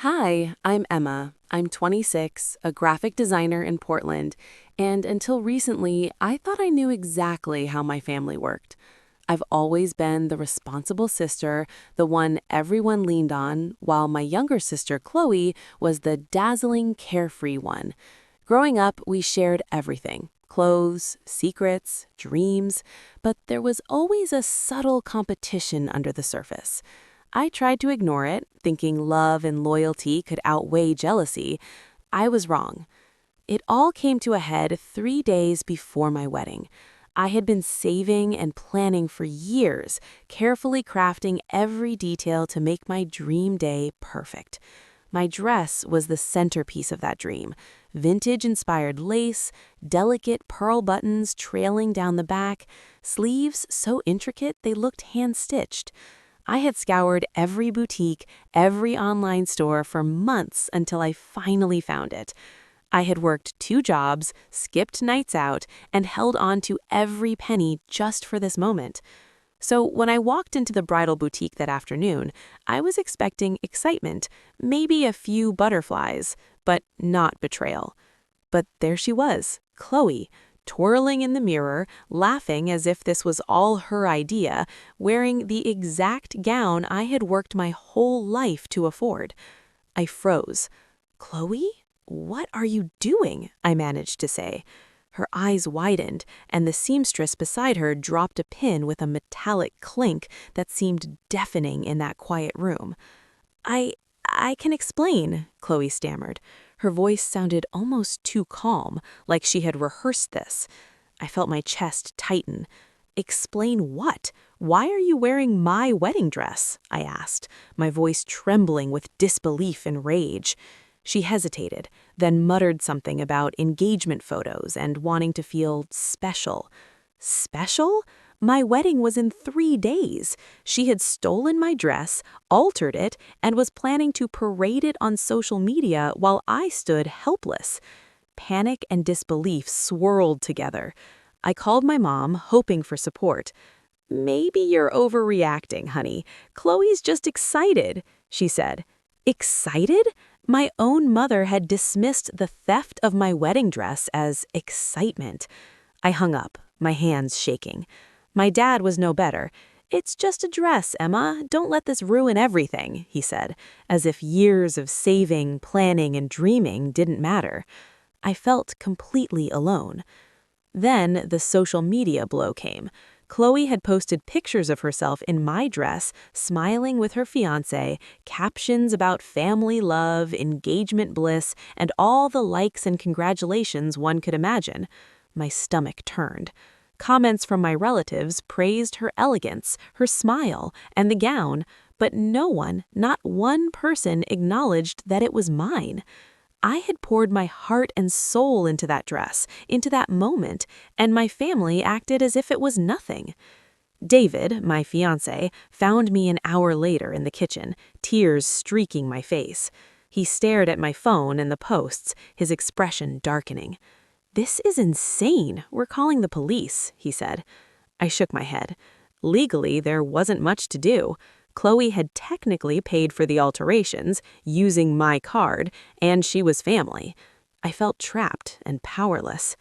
Hi, I'm Emma. I'm 26, a graphic designer in Portland, and until recently, I thought I knew exactly how my family worked. I've always been the responsible sister, the one everyone leaned on, while my younger sister, Chloe, was the dazzling, carefree one. Growing up, we shared everything: clothes, secrets, dreams, but there was always a subtle competition under the surface. I tried to ignore it, thinking love and loyalty could outweigh jealousy. I was wrong. It all came to a head 3 days before my wedding. I had been saving and planning for years, carefully crafting every detail to make my dream day perfect. My dress was the centerpiece of that dream: vintage-inspired lace, delicate pearl buttons trailing down the back, sleeves so intricate they looked hand-stitched. I had scoured every boutique, every online store for months until I finally found it. I had worked 2 jobs, skipped nights out, and held on to every penny just for this moment. So when I walked into the bridal boutique that afternoon, I was expecting excitement, maybe a few butterflies, but not betrayal. But there she was, Chloe, twirling in the mirror, laughing as if this was all her idea, wearing the exact gown I had worked my whole life to afford. I froze. "Chloe, what are you doing?" I managed to say. Her eyes widened, and the seamstress beside her dropped a pin with a metallic clink that seemed deafening in that quiet room. I I can explain," Chloe stammered. Her voice sounded almost too calm, like she had rehearsed this. I felt my chest tighten. "Explain what? Why are you wearing my wedding dress?" I asked, my voice trembling with disbelief and rage. She hesitated, then muttered something about engagement photos and wanting to feel special. Special? My wedding was in 3 days. She had stolen my dress, altered it, and was planning to parade it on social media while I stood helpless. Panic and disbelief swirled together. I called my mom, hoping for support. "Maybe you're overreacting, honey. Chloe's just excited," she said. Excited? My own mother had dismissed the theft of my wedding dress as excitement. I hung up, my hands shaking. My dad was no better. "It's just a dress, Emma. Don't let this ruin everything," he said, as if years of saving, planning, and dreaming didn't matter. I felt completely alone. Then the social media blow came. Chloe had posted pictures of herself in my dress, smiling with her fiancé, captions about family love, engagement bliss, and all the likes and congratulations one could imagine. My stomach turned. Comments from my relatives praised her elegance, her smile, and the gown, but no one, not one person, acknowledged that it was mine. I had poured my heart and soul into that dress, into that moment, and my family acted as if it was nothing. David, my fiancé, found me an hour later in the kitchen, tears streaking my face. He stared at my phone and the posts, his expression darkening. "This is insane. We're calling the police," he said. I shook my head. Legally, there wasn't much to do. Chloe had technically paid for the alterations, using my card, and she was family. I felt trapped and powerless.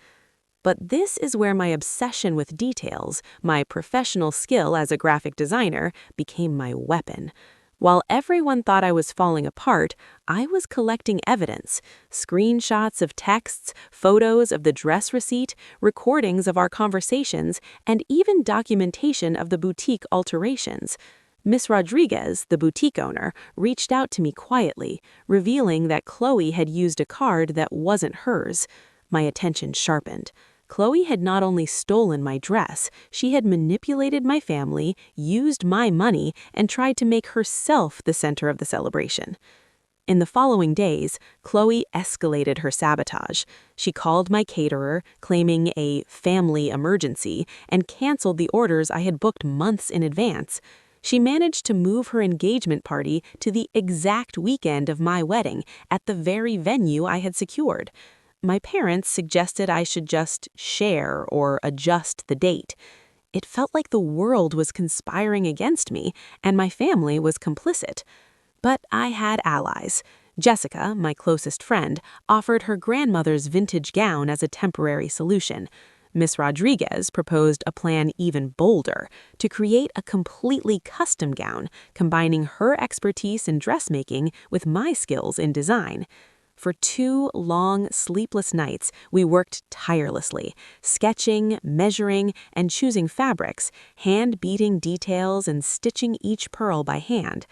But this is where my obsession with details, my professional skill as a graphic designer, became my weapon. While everyone thought I was falling apart, I was collecting evidence: screenshots of texts, photos of the dress receipt, recordings of our conversations, and even documentation of the boutique alterations. Miss Rodriguez, the boutique owner, reached out to me quietly, revealing that Chloe had used a card that wasn't hers. My attention sharpened. Chloe had not only stolen my dress, she had manipulated my family, used my money, and tried to make herself the center of the celebration. In the following days, Chloe escalated her sabotage. She called my caterer, claiming a family emergency, and canceled the orders I had booked months in advance. She managed to move her engagement party to the exact weekend of my wedding, at the very venue I had secured. My parents suggested I should just share or adjust the date. It felt like the world was conspiring against me, and my family was complicit. But I had allies. Jessica, my closest friend, offered her grandmother's vintage gown as a temporary solution. Miss Rodriguez proposed a plan even bolder, to create a completely custom gown, combining her expertise in dressmaking with my skills in design. For 2 long, sleepless nights, we worked tirelessly, sketching, measuring, and choosing fabrics, hand-beating details and stitching each pearl by hand.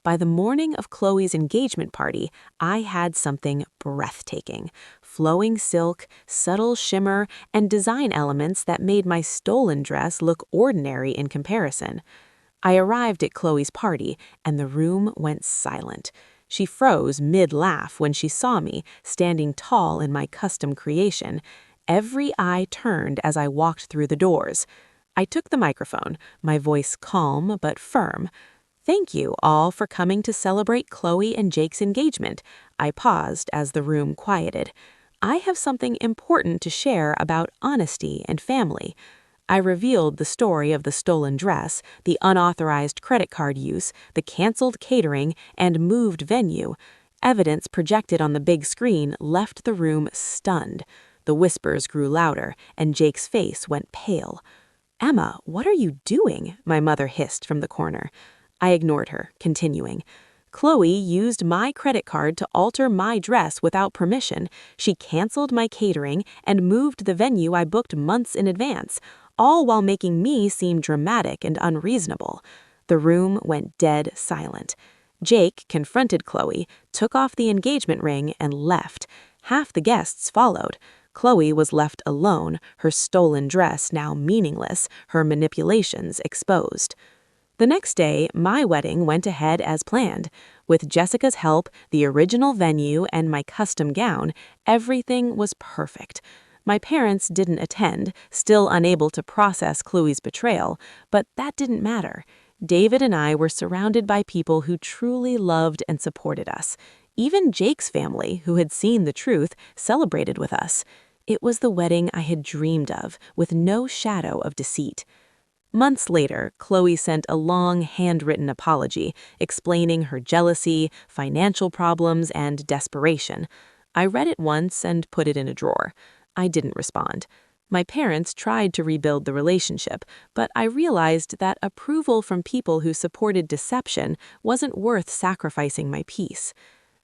By the morning of Chloe's engagement party, I had something breathtaking. Flowing silk, subtle shimmer, and design elements that made my stolen dress look ordinary in comparison. I arrived at Chloe's party, and the room went silent. She froze mid-laugh when she saw me, standing tall in my custom creation. Every eye turned as I walked through the doors. I took the microphone, my voice calm but firm. "Thank you all for coming to celebrate Chloe and Jake's engagement." I paused as the room quieted. "I have something important to share about honesty and family." I revealed the story of the stolen dress, the unauthorized credit card use, the canceled catering, and moved venue. Evidence projected on the big screen left the room stunned. The whispers grew louder, and Jake's face went pale. "Emma, what are you doing?" my mother hissed from the corner. I ignored her, continuing. "Chloe used my credit card to alter my dress without permission. She canceled my catering and moved the venue I booked months in advance, all while making me seem dramatic and unreasonable." The room went dead silent. Jake confronted Chloe, took off the engagement ring, and left. Half the guests followed. Chloe was left alone, her stolen dress now meaningless, her manipulations exposed. The next day, my wedding went ahead as planned. With Jessica's help, the original venue, and my custom gown, everything was perfect. My parents didn't attend, still unable to process Chloe's betrayal, but that didn't matter. David and I were surrounded by people who truly loved and supported us. Even Jake's family, who had seen the truth, celebrated with us. It was the wedding I had dreamed of, with no shadow of deceit. Months later, Chloe sent a long, handwritten apology, explaining her jealousy, financial problems, and desperation. I read it once and put it in a drawer. I didn't respond. My parents tried to rebuild the relationship, but I realized that approval from people who supported deception wasn't worth sacrificing my peace.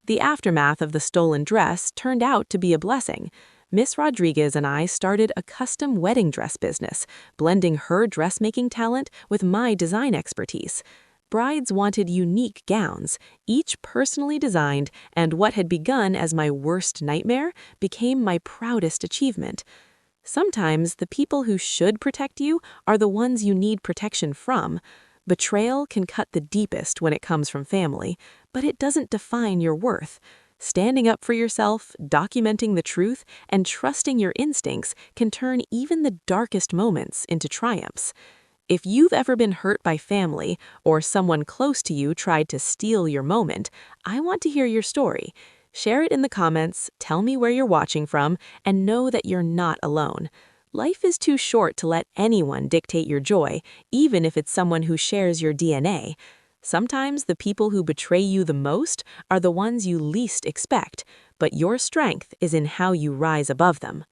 The aftermath of the stolen dress turned out to be a blessing. Miss Rodriguez and I started a custom wedding dress business, blending her dressmaking talent with my design expertise. Brides wanted unique gowns, each personally designed, and what had begun as my worst nightmare became my proudest achievement. Sometimes the people who should protect you are the ones you need protection from. Betrayal can cut the deepest when it comes from family, but it doesn't define your worth. Standing up for yourself, documenting the truth, and trusting your instincts can turn even the darkest moments into triumphs. If you've ever been hurt by family, or someone close to you tried to steal your moment, I want to hear your story. Share it in the comments, tell me where you're watching from, and know that you're not alone. Life is too short to let anyone dictate your joy, even if it's someone who shares your DNA. Sometimes the people who betray you the most are the ones you least expect, but your strength is in how you rise above them.